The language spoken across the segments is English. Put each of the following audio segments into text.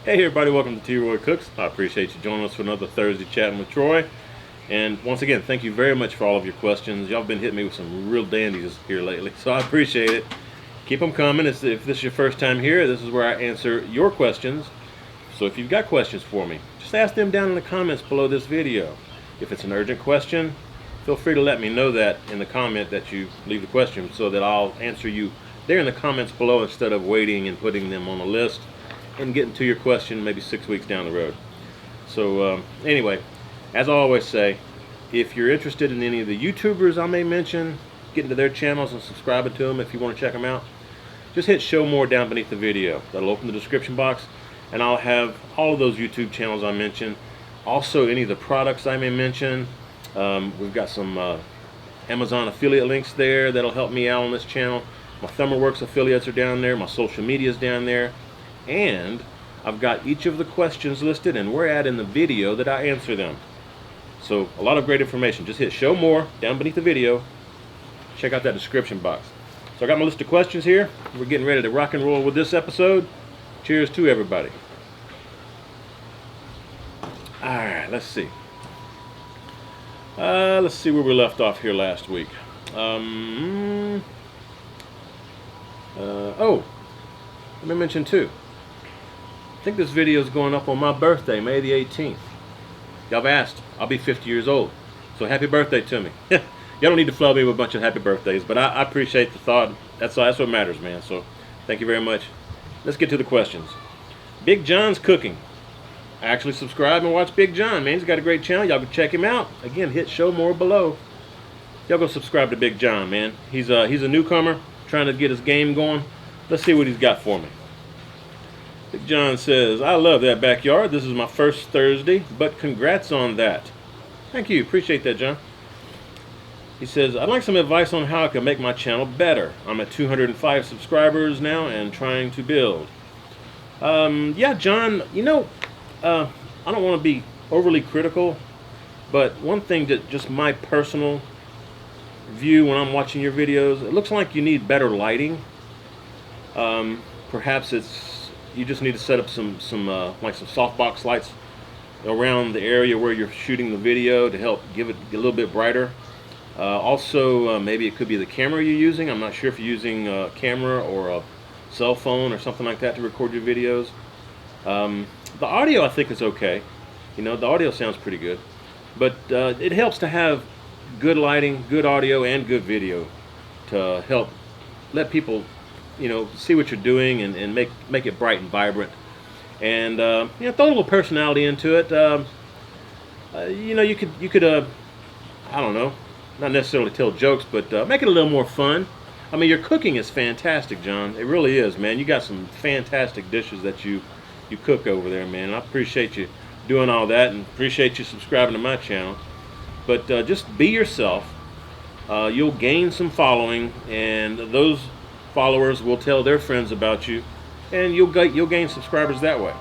Hey everybody, welcome to T. Roy Cooks. I appreciate you joining us for another Thursday chatting with Troy. And once again, thank you very much for all of your questions. Y'all been hitting me with some real dandies here lately, so I appreciate it. Keep them coming. If this is your first time here, this is where I answer your questions. So if you've got questions for me, just ask them down in the comments below this video. If it's an urgent question, feel free to let me know that in the comment that you leave the question so that I'll answer you there in the comments below instead of waiting and putting them on a list and getting to your question maybe 6 weeks down the road. So anyway, as I always say, if you're interested in any of the YouTubers I may mention, getting to their channels and subscribing to them if you want to check them out, just hit show more down beneath the video. That'll open the description box and I'll have all of those YouTube channels I mentioned. Also any of the products I may mention. We've got some Amazon affiliate links there that'll help me out on this channel. My ThermalWorks affiliates are down there. My social media is down there. And I've got each of the questions listed and where at in the video that I answer them. So a lot of great information. Just hit show more down beneath the video. Check out that description box. So I got my list of questions here. We're getting ready to rock and roll with this episode. Cheers to everybody. Alright, let's see. Let's see where we left off here last week. Oh, let me mention too. I think this video is going up on my birthday, May the 18th. Y'all have asked. I'll be 50 years old. So happy birthday to me. Y'all don't need to flood me with a bunch of happy birthdays, but I appreciate the thought. That's what matters, man. So thank you very much. Let's get to the questions. Big John's Cooking. I actually subscribe and watch Big John, man. He's got a great channel. Y'all can check him out. Again, hit show more below. Y'all go subscribe to Big John, man. He's a newcomer trying to get his game going. Let's see what he's got for me. Big John says, I love that backyard. This is my first Thursday, but congrats on that. Thank you. Appreciate that, John. He says, I'd like some advice on how I can make my channel better. I'm at 205 subscribers now and trying to build. Yeah, John, I don't want to be overly critical, but one thing that just my personal view when I'm watching your videos, it looks like you need better lighting. Perhaps you just need to set up some softbox lights around the area where you're shooting the video to help give it a little bit brighter. Also, maybe it could be the camera you're using. I'm not sure if you're using a camera or a cell phone or something like that to record your videos. The audio I think is okay. The audio sounds pretty good. But it helps to have good lighting, good audio, and good video to help let people see what you're doing and make it bright and vibrant, and throw a little personality into it. You could I don't know, not necessarily tell jokes, but make it a little more fun. I mean, your cooking is fantastic, John. It really is, man. You got some fantastic dishes that you cook over there, man. And I appreciate you doing all that, and appreciate you subscribing to my channel. But just be yourself. You'll gain some following, and those followers will tell their friends about you, and you'll gain subscribers that way.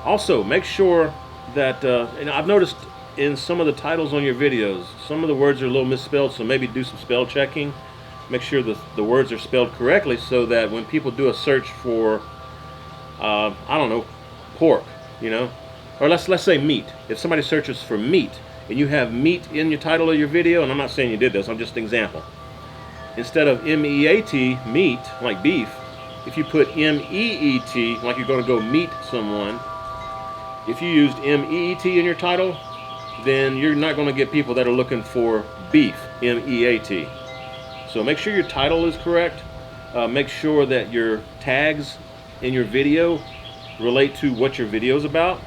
Also, make sure that I've noticed in some of the titles on your videos, some of the words are a little misspelled, so maybe do some spell checking. Make sure the words are spelled correctly so that when people do a search for I don't know, pork, or let's say meat. If somebody searches for meat and you have meat in your title of your video, and I'm not saying you did this, I'm just an example. Instead of M-E-A-T, meat, like beef, if you put M-E-E-T, like you're going to go meet someone, if you used M-E-E-T in your title, then you're not going to get people that are looking for beef, M-E-A-T. So make sure your title is correct. Make sure that your tags in your video relate to what your video is about.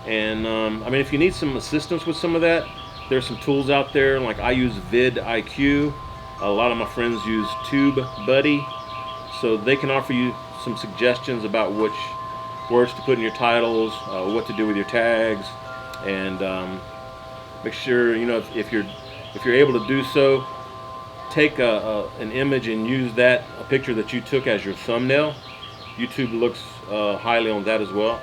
And if you need some assistance with some of that, there's some tools out there. Like I use vidIQ. A lot of my friends use TubeBuddy, so they can offer you some suggestions about which words to put in your titles, what to do with your tags, and make sure if you're able to do so, take an image and use a picture that you took as your thumbnail. YouTube looks highly on that as well.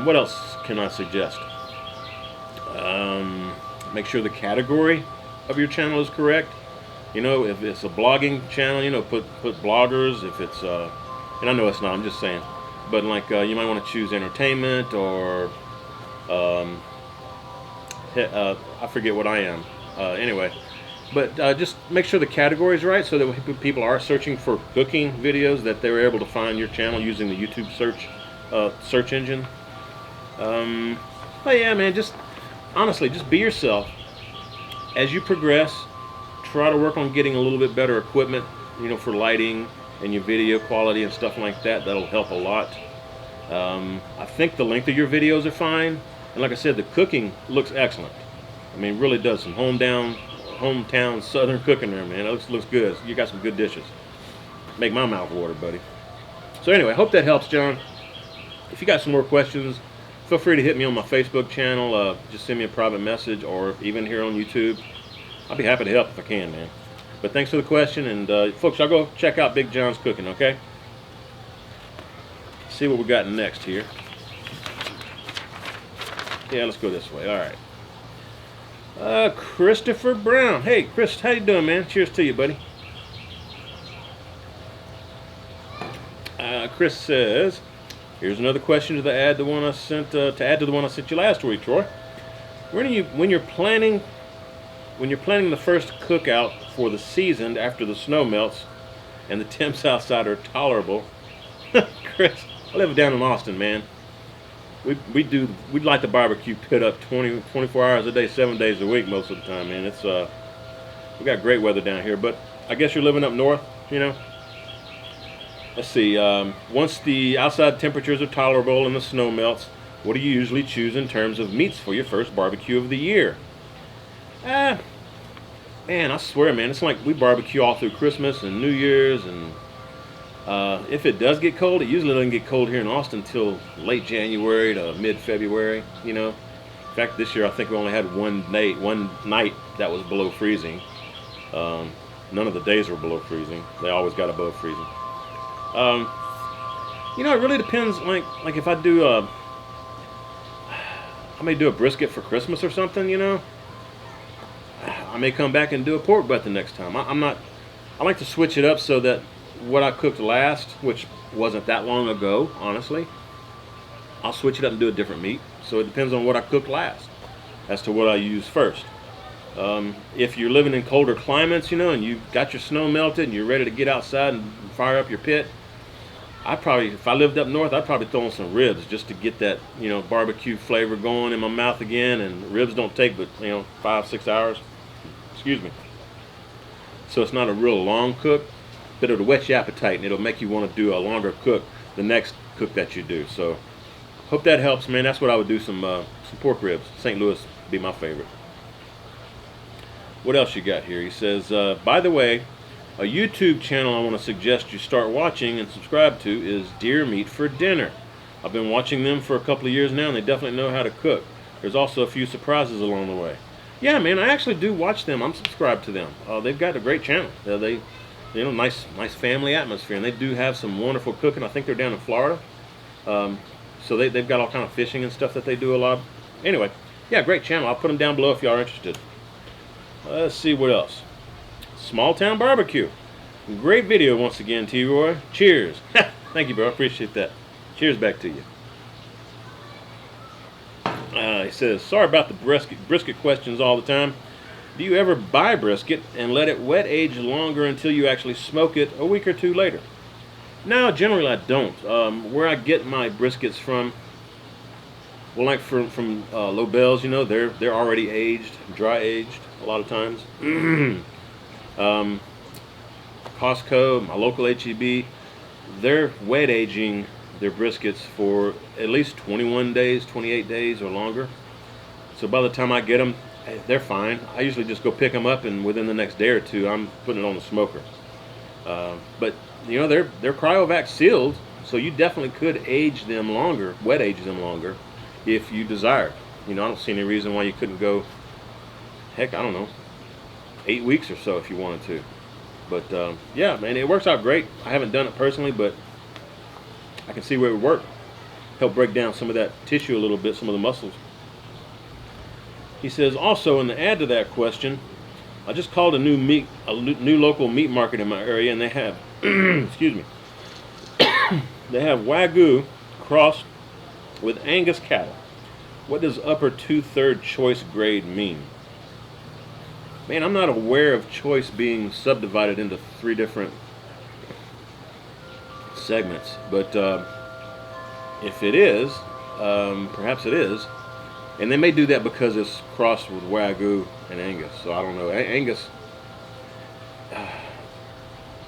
What else can I suggest? Make sure the category of your channel is correct. If it's a blogging channel, put bloggers. If it's and I know it's not, I'm just saying. But like you might want to choose entertainment or um, I forget what I am. Anyway, but just make sure the category is right so that when people are searching for cooking videos, that they're able to find your channel using the YouTube search engine. But yeah, man, just honestly, just be yourself. As you progress, try to work on getting a little bit better equipment, for lighting and your video quality and stuff like that. That'll help a lot. I think the length of your videos are fine. And like I said, the cooking looks excellent. I mean, really does. Some hometown southern cooking there, man. It looks good. You got some good dishes. Make my mouth water, buddy. So anyway, hope that helps, John. If you got some more questions, feel free to hit me on my Facebook channel. Just send me a private message, or even here on YouTube. I'll be happy to help if I can, man. But thanks for the question, and folks, I'll go check out Big John's Cooking, okay? See what we got next here. Yeah, let's go this way. All right. Christopher Brown. Hey, Chris, how you doing, man? Cheers to you, buddy. Chris says, here's another question to add to the one I sent you last week, Troy. When you're planning the first cookout for the season after the snow melts and the temps outside are tolerable, Chris, I live down in Austin, man. We light the barbecue pit up 24 hours a day, 7 days a week most of the time, man. It's we got great weather down here, but I guess you're living up north, Let's see. Once the outside temperatures are tolerable and the snow melts, what do you usually choose in terms of meats for your first barbecue of the year? Man, I swear, man, it's like we barbecue all through Christmas and New Year's, and if it does get cold, it usually doesn't get cold here in Austin until late January to mid-February, In fact, this year I think we only had one night that was below freezing. None of the days were below freezing. They always got above freezing. It really depends. Like if I do I may do a brisket for Christmas or something, I may come back and do a pork butt the next time. I like to switch it up so that what I cooked last, which wasn't that long ago, honestly, I'll switch it up and do a different meat. So it depends on what I cooked last as to what I use first. If you're living in colder climates, and you've got your snow melted and you're ready to get outside and fire up your pit, if I lived up north, I'd probably throw in some ribs just to get that, barbecue flavor going in my mouth again. And ribs don't take but, 5-6 hours. Excuse me. So it's not a real long cook, but it'll whet your appetite and it'll make you want to do a longer cook the next cook that you do. So hope that helps, man. That's what I would do. Some pork ribs. St. Louis would be my favorite. What else you got here? He says, by the way, a YouTube channel I want to suggest you start watching and subscribe to is Deer Meat for Dinner. I've been watching them for a couple of years now, and they definitely know how to cook. There's also a few surprises along the way. Yeah, man, I actually do watch them. I'm subscribed to them. They've got a great channel. Nice family atmosphere, and they do have some wonderful cooking. I think they're down in Florida. So they've got all kind of fishing and stuff that they do a lot. Anyway, yeah, great channel. I'll put them down below if y'all are interested. Let's see what else. Small Town Barbecue. Great video once again, T-Roy. Cheers. Thank you, bro. I appreciate that. Cheers back to you. He says, sorry about the brisket questions all the time. Do you ever buy brisket and let it wet age longer until you actually smoke it a week or two later? No, generally I don't. Where I get my briskets from, well, like from Lobel's, they're already aged, dry aged a lot of times. Costco, my local HEB, they're wet aging their briskets for at least 21 days, 28 days or longer. So by the time I get them, they're fine. I usually just go pick them up, and within the next day or two, I'm putting it on the smoker. But they're cryovac sealed, so you definitely could age them longer, wet age them longer, if you desired. I don't see any reason why you couldn't go, heck, I don't know, 8 weeks or so if you wanted to. But yeah, man, it works out great. I haven't done it personally, but I can see where it would work. Help break down some of that tissue a little bit, some of the muscles. He says, also, in the add to that question, I just called a new local meat market in my area, and they have, excuse me, they have Wagyu crossed with Angus cattle. What does upper 2/3 choice grade mean? Man, I'm not aware of choice being subdivided into 3 different segments, but if it is, perhaps it is, and they may do that because it's crossed with Wagyu and Angus. So I don't know. Angus,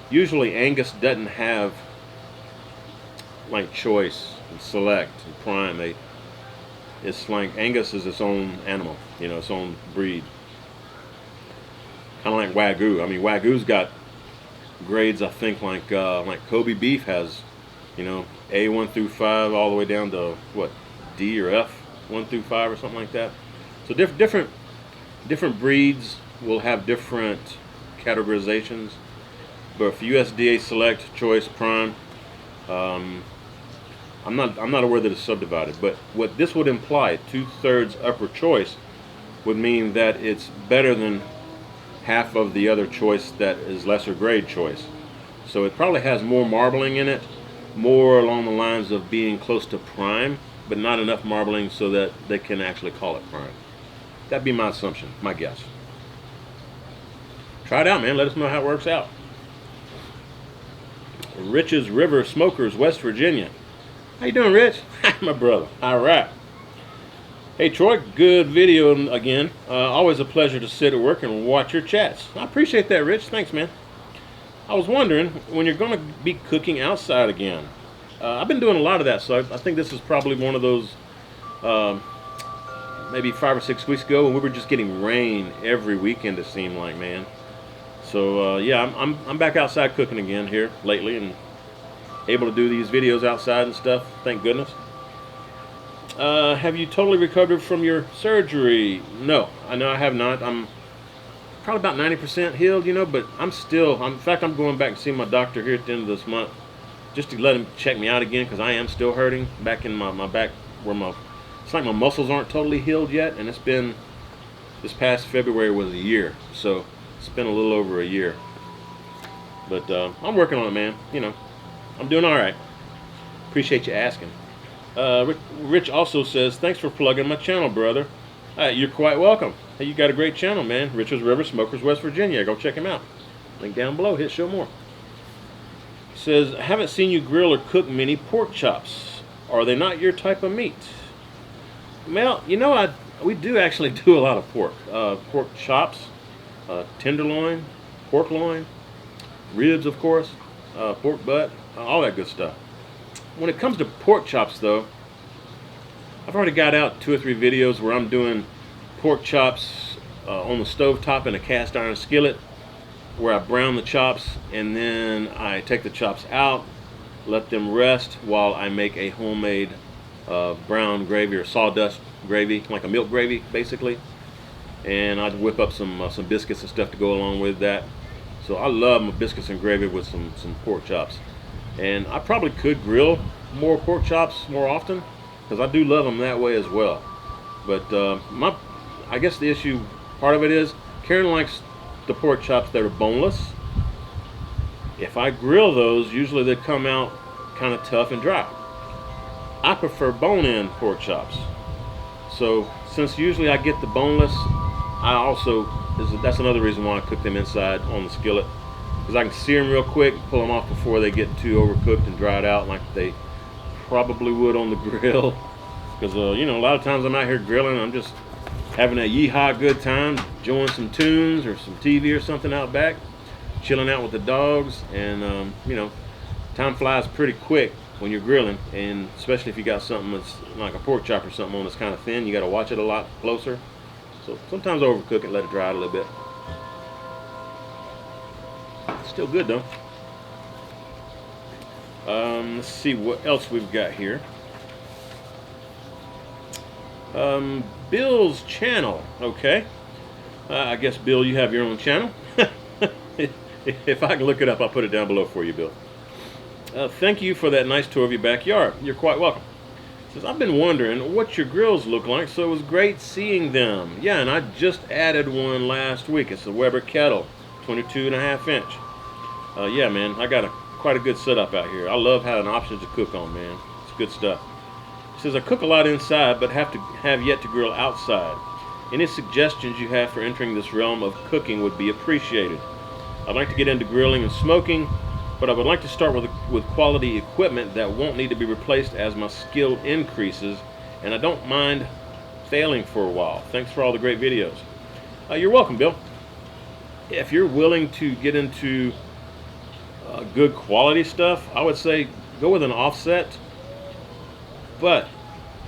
usually Angus doesn't have like choice and select and prime. It's like Angus is its own animal, you know, its own breed. Kind of like Wagyu. I mean, Wagyu's got grades. I think like Kobe beef has, you know, A 1 through 5 all the way down to what, D or F 1 through 5 or something like that. So different breeds will have different categorizations. But for USDA select, choice, prime, I'm not aware that it's subdivided. But what this would imply, 2/3 upper choice, would mean that it's better than half of the other choice that is lesser grade choice. So it probably has more marbling in it, more along the lines of being close to prime, but not enough marbling so that they can actually call it prime. That'd be my assumption, my guess. Try it out, man. Let us know how it works out. Rich's River Smokers, West Virginia. How you doing, Rich? My brother. All right. Hey, Troy, good video again. Always a pleasure to sit at work and watch your chats. I appreciate that, Rich. Thanks, man. I was wondering when you're going to be cooking outside again. I've been doing a lot of that, so I think this is probably one of those maybe 5 or 6 weeks ago when we were just getting rain every weekend, it seemed like, man. So yeah, I'm back outside cooking again here lately and able to do these videos outside and stuff. Thank goodness. Have you totally recovered from your surgery? No, I know I have not. I'm probably about 90% healed, you know, but in fact, I'm going back to see my doctor here at the end of this month just to let him check me out again because I am still hurting back in my back where it's like my muscles aren't totally healed yet, and it's been, this past February was a year, so it's been a little over a year. But I'm working on it, man. You know, I'm doing all right. Appreciate you asking. Rich also says, thanks for plugging my channel, brother. You're quite welcome. Hey, you got a great channel, man. Rich's River Smokers, West Virginia. Go check him out. Link down below. Hit show more. Says, I haven't seen you grill or cook many pork chops. Are they not your type of meat? Well, you know, we do actually do a lot of pork. Pork chops, tenderloin, pork loin, ribs, of course, pork butt, all that good stuff. When it comes to pork chops, though, I've already got out 2 or 3 videos where I'm doing pork chops on the stovetop in a cast iron skillet, where I brown the chops and then I take the chops out, let them rest while I make a homemade brown gravy or sawdust gravy, like a milk gravy, basically. And I'd whip up some biscuits and stuff to go along with that. So I love my biscuits and gravy with some pork chops. And I probably could grill more pork chops more often because I do love them that way as well. But I guess the issue, part of it is, Karen likes the pork chops that are boneless. If I grill those, usually they come out kind of tough and dry. I prefer bone-in pork chops. So since usually I get the boneless, that's another reason why I cook them inside on the skillet. Because I can sear them real quick, pull them off before they get too overcooked and dried out like they probably would on the grill. Because you know, a lot of times I'm out here grilling, I'm just having a yeehaw good time, enjoying some tunes or some TV or something out back, chilling out with the dogs, and you know, time flies pretty quick when you're grilling, and especially if you got something that's like a pork chop or something on that's kind of thin, you got to watch it a lot closer. So sometimes I overcook it, let it dry out a little bit. Still good though. Let's see what else we've got here. Bill's channel. Okay. I guess, Bill, you have your own channel. If I can look it up, I'll put it down below for you, Bill. Thank you for that nice tour of your backyard. You're quite welcome. Says, I've been wondering what your grills look like, so it was great seeing them. Yeah, and I just added one last week. It's a Weber Kettle, 22.5 inch. Yeah, man, I got quite a good setup out here. I love having options to cook on, man. It's good stuff. He says, I cook a lot inside, but have yet to grill outside. Any suggestions you have for entering this realm of cooking would be appreciated. I'd like to get into grilling and smoking, but I would like to start with quality equipment that won't need to be replaced as my skill increases, and I don't mind failing for a while. Thanks for all the great videos. You're welcome, Bill. If you're willing to get into good quality stuff, I would say go with an offset, but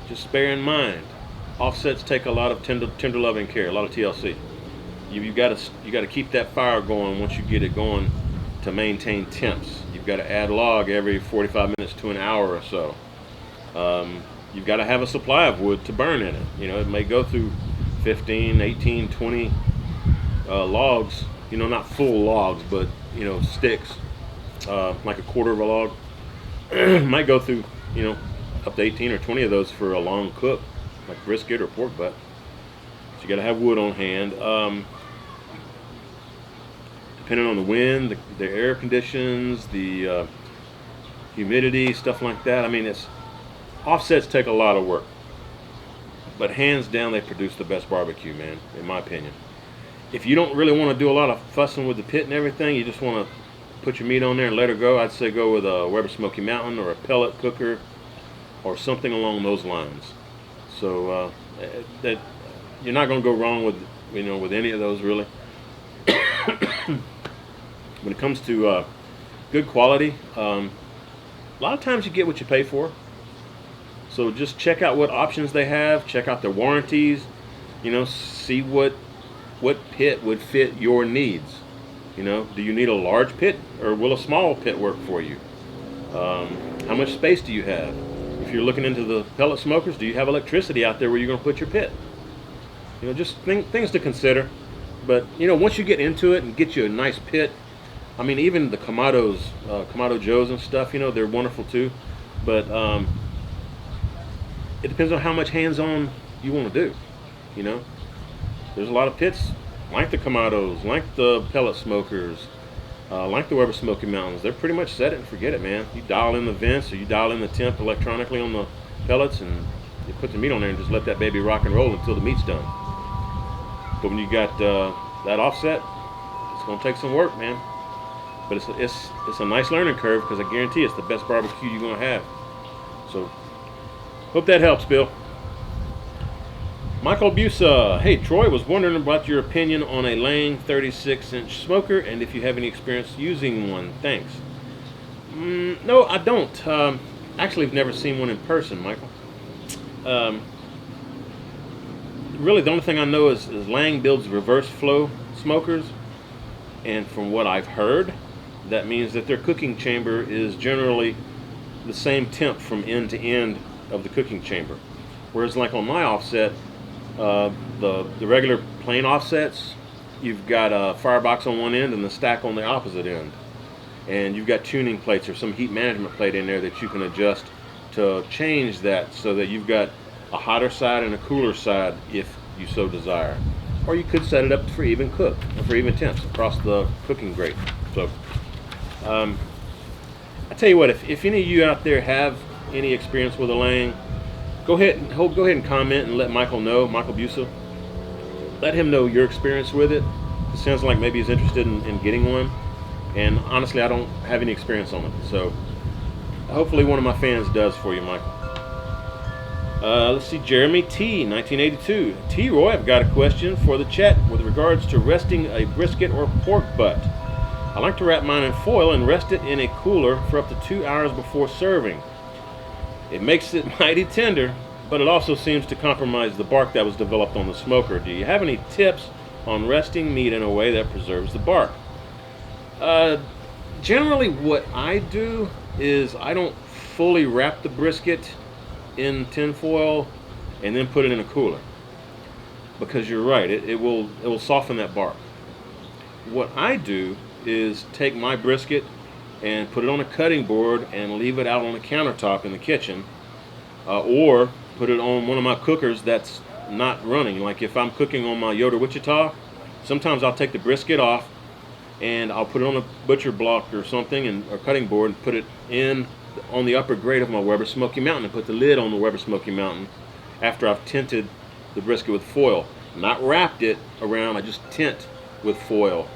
just bear in mind, offsets take a lot of tender loving care, a lot of TLC. You got to keep that fire going once you get it going to maintain temps. You've got to add log every 45 minutes to an hour or so. You've got to have a supply of wood to burn in it. You know, it may go through 15, 18, 20 logs, you know, not full logs, but, you know, sticks, like a quarter of a log. Might go through, you know, up to 18 or 20 of those for a long cook, like brisket or pork butt. So you got to have wood on hand. Depending on the wind, the air conditions, the humidity, stuff like that. I mean, offsets take a lot of work, but hands down, they produce the best barbecue, man, in my opinion. If you don't really want to do a lot of fussing with the pit and everything, you just want to put your meat on there and let her go, I'd say go with a Weber Smoky Mountain or a pellet cooker or something along those lines. So that you're not going to go wrong with, you know, with any of those really. When it comes to good quality, a lot of times you get what you pay for. So just check out what options they have, check out their warranties, you know, see what pit would fit your needs. You know, do you need a large pit or will a small pit work for you? How much space do you have? If you're looking into the pellet smokers, do you have electricity out there where you're going to put your pit? You know, just things to consider. But, you know, once you get into it and get you a nice pit, I mean, even the Kamado Joes and stuff, you know, they're wonderful too. But it depends on how much hands-on you want to do, you know. There's a lot of pits like the Kamados, like the pellet smokers, like the Weber Smoky Mountains. They're pretty much set it and forget it, man. You dial in the vents or you dial in the temp electronically on the pellets and you put the meat on there and just let that baby rock and roll until the meat's done. But when you got that offset, it's going to take some work, man. But it's a nice learning curve because I guarantee it's the best barbecue you're going to have. So, hope that helps, Bill. Michael Busa, hey Troy, was wondering about your opinion on a Lang 36-inch smoker and if you have any experience using one. Thanks. No, I don't. Actually, I've never seen one in person, Michael. Really, the only thing I know is Lang builds reverse flow smokers, and from what I've heard, that means that their cooking chamber is generally the same temp from end to end of the cooking chamber. Whereas like on my offset, the regular plain offsets, you've got a firebox on one end and the stack on the opposite end. And you've got tuning plates or some heat management plate in there that you can adjust to change that so that you've got a hotter side and a cooler side if you so desire. Or you could set it up for even cook, or for even temps across the cooking grate. So, I tell you what, if any of you out there have any experience with a Lang, go ahead and comment and let Michael know, Michael Busa. Let him know your experience with it. It sounds like maybe he's interested in getting one. And honestly, I don't have any experience on it. So hopefully one of my fans does for you, Michael. Let's see, Jeremy T, 1982. T. Roy, I've got a question for the chat with regards to resting a brisket or pork butt. I like to wrap mine in foil and rest it in a cooler for up to 2 hours before serving. It makes it mighty tender, but it also seems to compromise the bark that was developed on the smoker. Do you have any tips on resting meat in a way that preserves the bark? Generally what I do is I don't fully wrap the brisket in tin foil and then put it in a cooler, because you're right, it will soften that bark. What I do is take my brisket and put it on a cutting board and leave it out on the countertop in the kitchen, or put it on one of my cookers that's not running. Like if I'm cooking on my Yoder Wichita, sometimes I'll take the brisket off and I'll put it on a butcher block or something, or cutting board, and put it in on the upper grate of my Weber Smoky Mountain and put the lid on the Weber Smoky Mountain after I've tinted the brisket with foil. Not wrapped it around, I just tint with foil.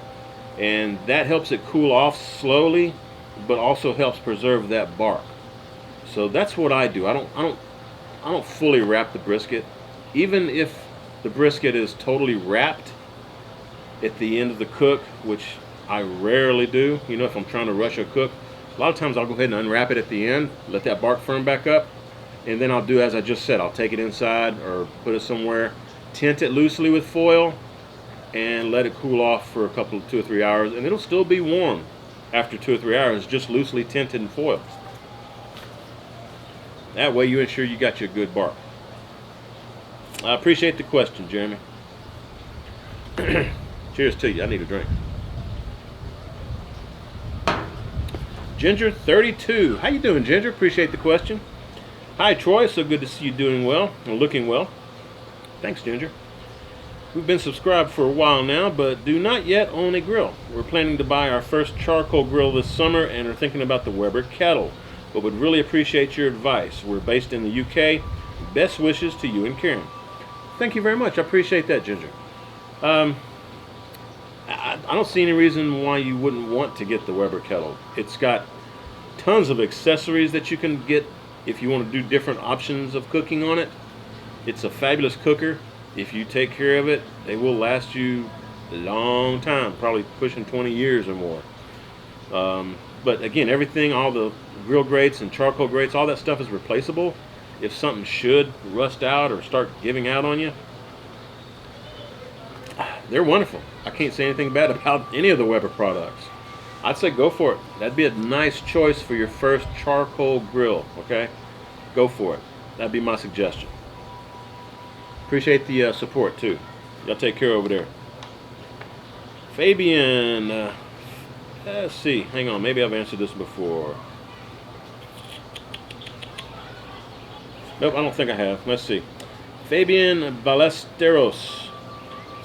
And that helps it cool off slowly, but also helps preserve that bark. So that's what I do. I don't fully wrap the brisket. Even if the brisket is totally wrapped at the end of the cook, which I rarely do, you know, if I'm trying to rush a cook, a lot of times I'll go ahead and unwrap it at the end, let that bark firm back up, and then I'll do as I just said. I'll take it inside or put it somewhere, tint it loosely with foil, and let it cool off for a couple, 2 or 3 hours, and it'll still be warm after 2 or 3 hours, just loosely tinted in foil. That way you ensure you got your good bark. I appreciate the question, Jeremy. Cheers to you. I need a drink. Ginger 32. How you doing, Ginger? Appreciate the question. Hi, Troy. So good to see you doing well and looking well. Thanks, Ginger. We've been subscribed for a while now, but do not yet own a grill. We're planning to buy our first charcoal grill this summer and are thinking about the Weber Kettle, but would really appreciate your advice. We're based in the UK. Best wishes to you and Karen. Thank you very much. I appreciate that, Ginger. I don't see any reason why you wouldn't want to get the Weber Kettle. It's got tons of accessories that you can get if you want to do different options of cooking on it. It's a fabulous cooker. If you take care of it, they will last you a long time, probably pushing 20 years or more. But again, everything, all the grill grates and charcoal grates, all that stuff is replaceable. If something should rust out or start giving out on you, they're wonderful. I can't say anything bad about any of the Weber products. I'd say go for it. That'd be a nice choice for your first charcoal grill, okay? Go for it. That'd be my suggestion. Appreciate the support, too. Y'all take care over there. Fabian, let's see. Hang on. Maybe I've answered this before. Nope, I don't think I have. Let's see. Fabian Ballesteros.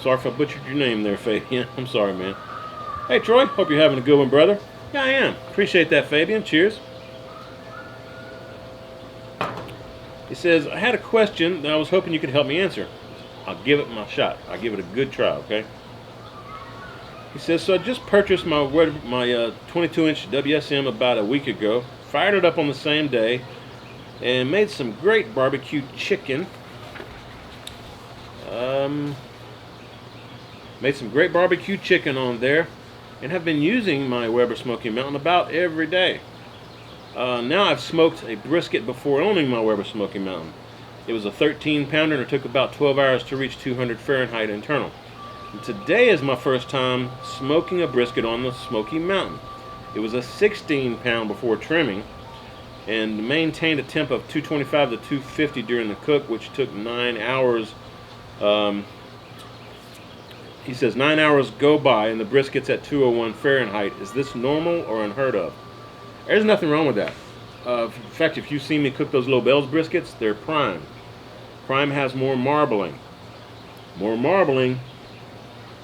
Sorry if I butchered your name there, Fabian. I'm sorry, man. Hey, Troy. Hope you're having a good one, brother. Yeah, I am. Appreciate that, Fabian. Cheers. He says, I had a question that I was hoping you could help me answer. I'll give it my shot. I'll give it a good try, okay? He says, so I just purchased my 22-inch WSM about a week ago, fired it up on the same day, and made some great barbecue chicken. Made some great barbecue chicken on there, and have been using my Weber Smoky Mountain about every day. Now I've smoked a brisket before owning my Weber Smoky Mountain. It was a 13-pounder and it took about 12 hours to reach 200 Fahrenheit internal. And today is my first time smoking a brisket on the Smoky Mountain. It was a 16-pound before trimming and maintained a temp of 225 to 250 during the cook, which took 9 hours. He says 9 hours go by and the brisket's at 201 Fahrenheit. Is this normal or unheard of? There's nothing wrong with that. In fact, if you've seen me cook those Low Bells briskets, they're prime. Prime has more marbling. More marbling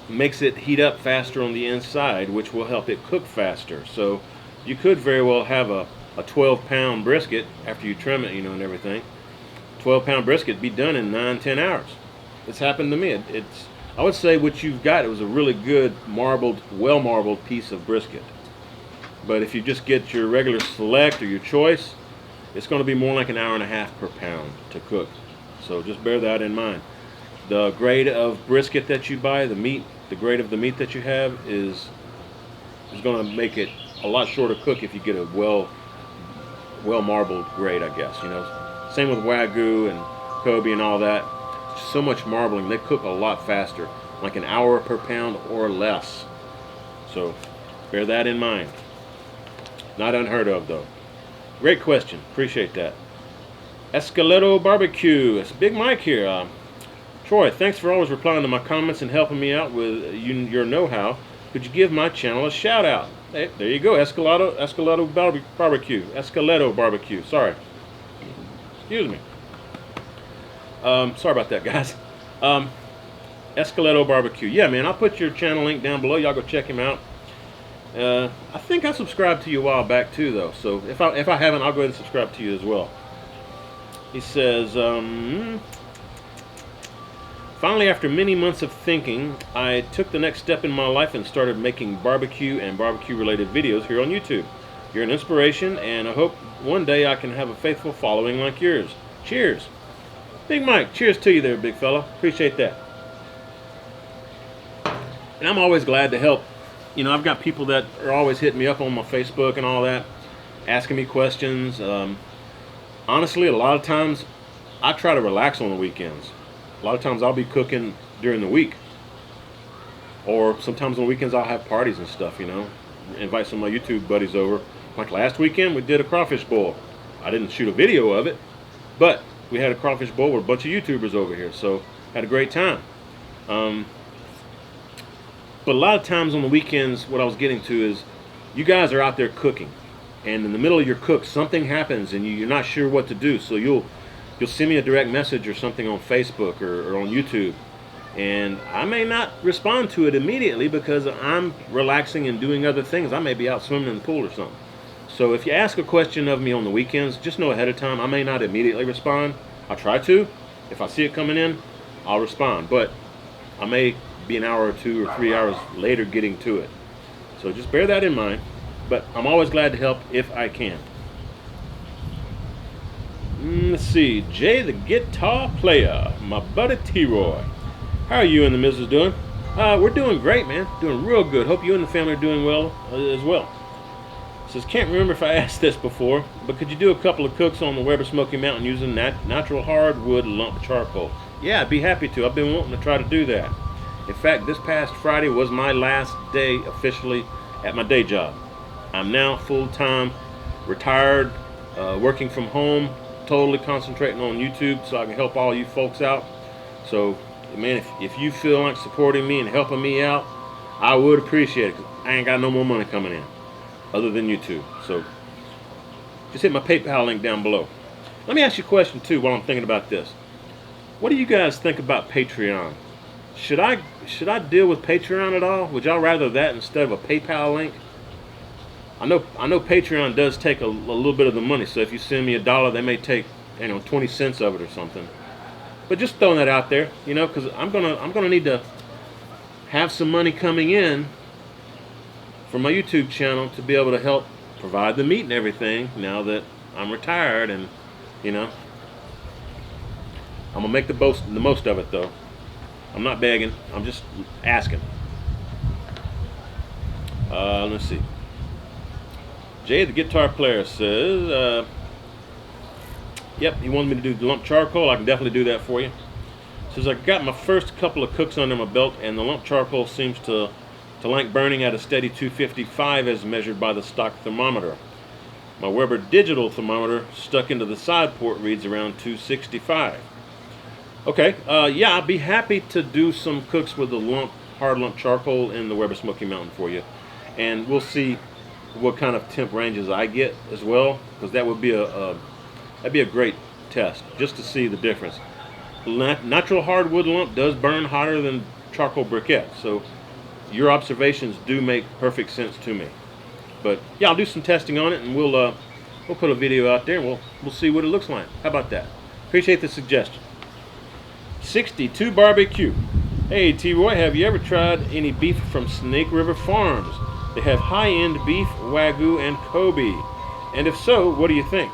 makes it heat up faster on the inside, which will help it cook faster. So you could very well have a 12-pound brisket after you trim it, you know, and everything. 12-pound brisket be done in 9-10 hours. It's happened to me. I would say what you've got, it was a really good marbled, well-marbled piece of brisket. But if you just get your regular select or your choice, it's going to be more like an hour and a half per pound to cook. So just bear that in mind. The grade of brisket that you buy, the grade of the meat that you have is going to make it a lot shorter cook if you get a well marbled grade, I guess. You know, same with Wagyu and Kobe and all that. So much marbling, they cook a lot faster, like an hour per pound or less. So bear that in mind. Not unheard of, though. Great question. Appreciate that. Escaleto Barbecue. It's Big Mike here. Troy, thanks for always replying to my comments and helping me out with your know-how. Could you give my channel a shout-out? Hey, there you go. Escaleto Barbecue. Escaleto Barbecue. Sorry. Excuse me. Sorry about that, guys. Escaleto Barbecue. Yeah, man, I'll put your channel link down below. Y'all go check him out. I think I subscribed to you a while back too, though. So if I haven't, I'll go ahead and subscribe to you as well. He says, finally, after many months of thinking, I took the next step in my life and started making barbecue and barbecue-related videos here on YouTube. You're an inspiration, and I hope one day I can have a faithful following like yours. Cheers. Big Mike, cheers to you there, big fella. Appreciate that. And I'm always glad to help. You know, I've got people that are always hitting me up on my Facebook and all that, asking me questions. Honestly, a lot of times I try to relax on the weekends. A lot of times I'll be cooking during the week. Or sometimes on the weekends I'll have parties and stuff, you know. Invite some of my YouTube buddies over. Like last weekend we did a crawfish boil. I didn't shoot a video of it, but we had a crawfish boil with a bunch of YouTubers over here, so had a great time. But a lot of times on the weekends, what I was getting to is you guys are out there cooking, and in the middle of your cook, something happens and you're not sure what to do. So you'll send me a direct message or something on Facebook or on YouTube, and I may not respond to it immediately because I'm relaxing and doing other things. I may be out swimming in the pool or something. So if you ask a question of me on the weekends, just know ahead of time I may not immediately respond. I'll try to. If I see it coming in, I'll respond. But I may be an hour or 2 or 3 hours later getting to it. So just bear that in mind. But I'm always glad to help if I can. Let's see. Jay the Guitar Player, my buddy T-Roy. How are you and the missus doing? We're doing great, man. Doing real good. Hope you and the family are doing well as well. Says, can't remember if I asked this before, but could you do a couple of cooks on the Weber Smoky Mountain using Natural Hardwood Lump Charcoal? Yeah, I'd be happy to. I've been wanting to try to do that. In fact, this past Friday was my last day officially at my day job. I'm now full-time, retired, working from home, totally concentrating on YouTube so I can help all you folks out. So, man, if you feel like supporting me and helping me out, I would appreciate it, 'cause I ain't got no more money coming in other than YouTube. So just hit my PayPal link down below. Let me ask you a question too while I'm thinking about this. What do you guys think about Patreon? Should I deal with Patreon at all? Would y'all rather that instead of a PayPal link? I know Patreon does take a little bit of the money, so if you send me $1, they may take 20 cents of it or something. But just throwing that out there, you know, because I'm gonna need to have some money coming in for my YouTube channel to be able to help provide the meat and everything now that I'm retired, and you know, I'm gonna make the most of it though. I'm not begging, I'm just asking. Let's see. Jay the Guitar Player says, yep, he wanted me to do the lump charcoal. I can definitely do that for you. Says, I got my first couple of cooks under my belt, and the lump charcoal seems to like burning at a steady 255 as measured by the stock thermometer. My Weber digital thermometer stuck into the side port reads around 265. Okay, yeah, I'd be happy to do some cooks with the hard lump charcoal in the Weber Smoky Mountain for you, and we'll see what kind of temp ranges I get as well, because that would be that'd be a great test just to see the difference. Natural hardwood lump does burn hotter than charcoal briquette, so your observations do make perfect sense to me. But yeah, I'll do some testing on it, and we'll put a video out there, and we'll see what it looks like. How about that? Appreciate the suggestion. 62 Barbecue. Hey T-Roy, have you ever tried any beef from Snake River Farms? They have high-end beef, Wagyu, and Kobe. And if so, what do you think?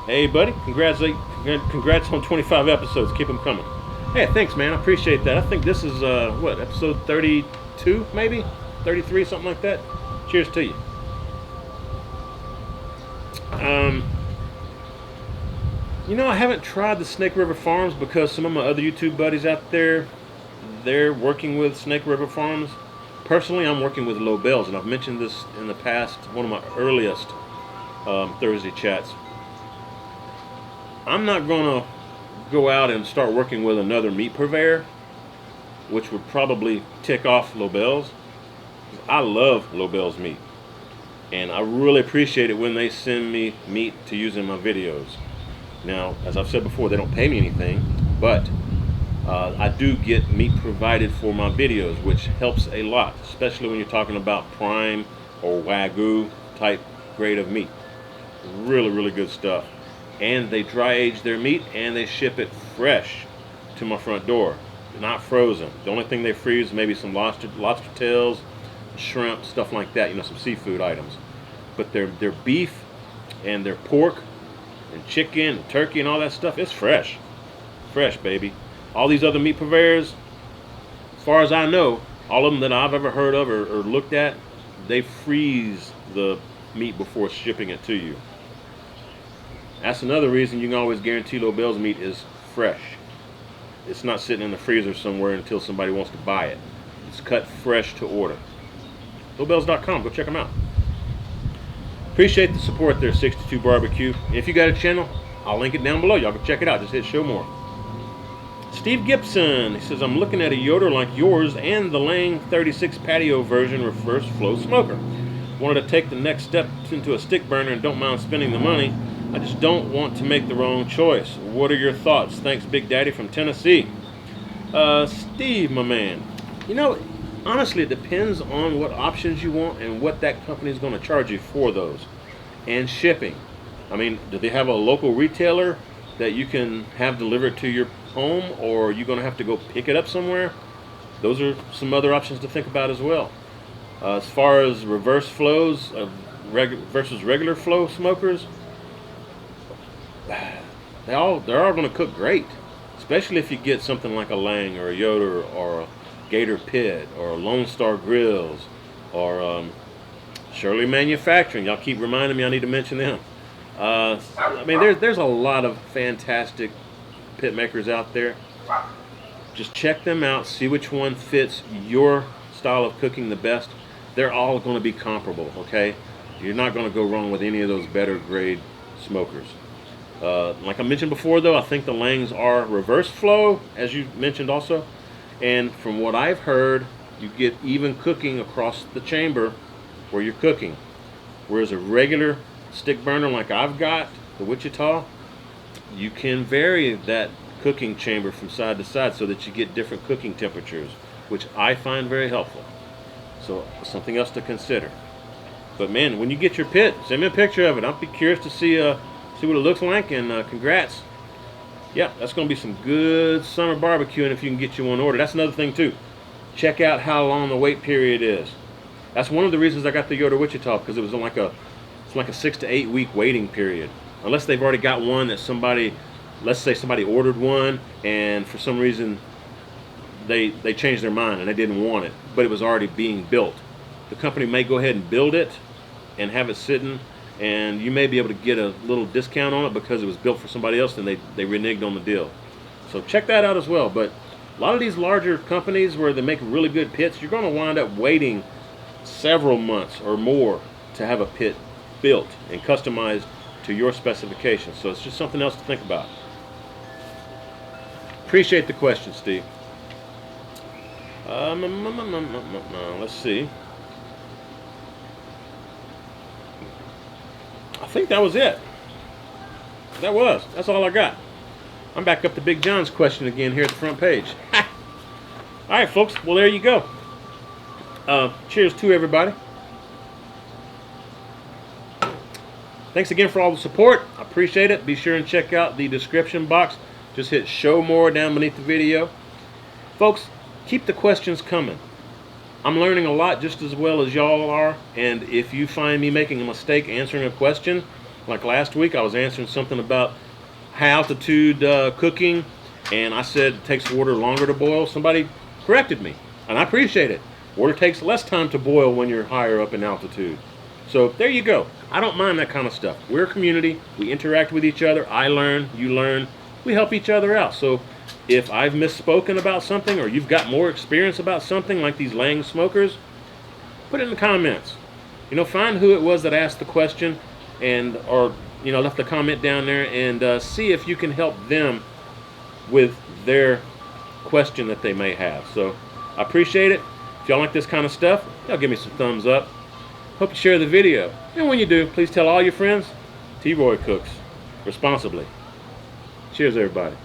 Hey buddy, congrats on 25 episodes. Keep them coming. Hey, thanks man, I appreciate that. I think this is what, episode 32 maybe? 33, something like that. Cheers to you. You know, I haven't tried the Snake River Farms because some of my other YouTube buddies out there, they're working with Snake River Farms. Personally, I'm working with Lobels, and I've mentioned this in the past, one of my earliest Thursday chats. I'm not going to go out and start working with another meat purveyor, which would probably tick off Lobels. I love Lobels meat, and I really appreciate it when they send me meat to use in my videos. Now, as I've said before, they don't pay me anything, but I do get meat provided for my videos, which helps a lot, especially when you're talking about prime or Wagyu type grade of meat. Really, really good stuff. And they dry age their meat and they ship it fresh to my front door, not frozen. The only thing they freeze is maybe some lobster tails, shrimp, stuff like that, you know, some seafood items. But their beef and their pork and chicken and turkey and all that stuff, it's fresh. Fresh, baby. All these other meat purveyors, as far as I know, all of them that I've ever heard of or looked at, they freeze the meat before shipping it to you. That's another reason you can always guarantee Lobel's meat is fresh. It's not sitting in the freezer somewhere until somebody wants to buy it. It's cut fresh to order. Lobels.com, go check them out. Appreciate the support there, 62 Barbecue. If you got a channel, I'll link it down below. Y'all can check it out. Just hit show more. Steve Gibson, he says, I'm looking at a Yoder like yours and the Lang 36 patio version reverse flow smoker. Wanted to take the next step into a stick burner and don't mind spending the money. I just don't want to make the wrong choice. What are your thoughts? Thanks, Big Daddy from Tennessee. Steve, my man, you know, honestly, it depends on what options you want and what that company is going to charge you for those. And shipping. I mean, do they have a local retailer that you can have delivered to your home, or are you going to have to go pick it up somewhere? Those are some other options to think about as well. As far as reverse flows versus regular flow smokers, they're all going to cook great, especially if you get something like a Lang or a Yoder or a Gator Pit or a Lone Star Grills or Shirley Manufacturing. Y'all keep reminding me I need to mention them. I mean, there's a lot of fantastic pit makers out there. Just check them out, see which one fits your style of cooking the best. They're all going to be comparable, okay? You're not going to go wrong with any of those better grade smokers. Like I mentioned before, though, I think the Langs are reverse flow, as you mentioned also. And from what I've heard, you get even cooking across the chamber where you're cooking. Whereas a regular stick burner like I've got, the Wichita, you can vary that cooking chamber from side to side so that you get different cooking temperatures, which I find very helpful. So something else to consider. But man, when you get your pit, send me a picture of it. I'll be curious to see what it looks like, and congrats. Yeah, that's going to be some good summer barbecuing if you can get you one order. That's another thing too. Check out how long the wait period is. That's one of the reasons I got the Yoder Wichita, because it was like a 6 to 8 week waiting period. Unless they've already got one that somebody, let's say somebody ordered one and for some reason they changed their mind and they didn't want it, but it was already being built. The company may go ahead and build it and have it sitting, and you may be able to get a little discount on it because it was built for somebody else and they reneged on the deal. So check that out as well. But a lot of these larger companies where they make really good pits, you're going to wind up waiting several months or more to have a pit built and customized to your specifications. So it's just something else to think about. Appreciate the question, Steve. Let's see. I think that was it. That's all I got. I'm back up to Big John's question again here at the front page. All right, folks. Well, there you go. Cheers to everybody. Thanks again for all the support. I appreciate it. Be sure and check out the description box. Just hit show more down beneath the video. Folks, keep the questions coming. I'm learning a lot just as well as y'all are, and if you find me making a mistake answering a question, like last week I was answering something about high altitude cooking, and I said it takes water longer to boil. Somebody corrected me, and I appreciate it. Water takes less time to boil when you're higher up in altitude. So there you go. I don't mind that kind of stuff. We're a community. We interact with each other. I learn, you learn. We help each other out. So if I've misspoken about something, or you've got more experience about something like these Lang smokers, put it in the comments. Find who it was that asked the question, or left the comment down there, and see if you can help them with their question that they may have. So I appreciate it. If y'all like this kind of stuff, y'all give me some thumbs up. Hope you share the video. And when you do, please tell all your friends T-Roy cooks responsibly. Cheers, everybody.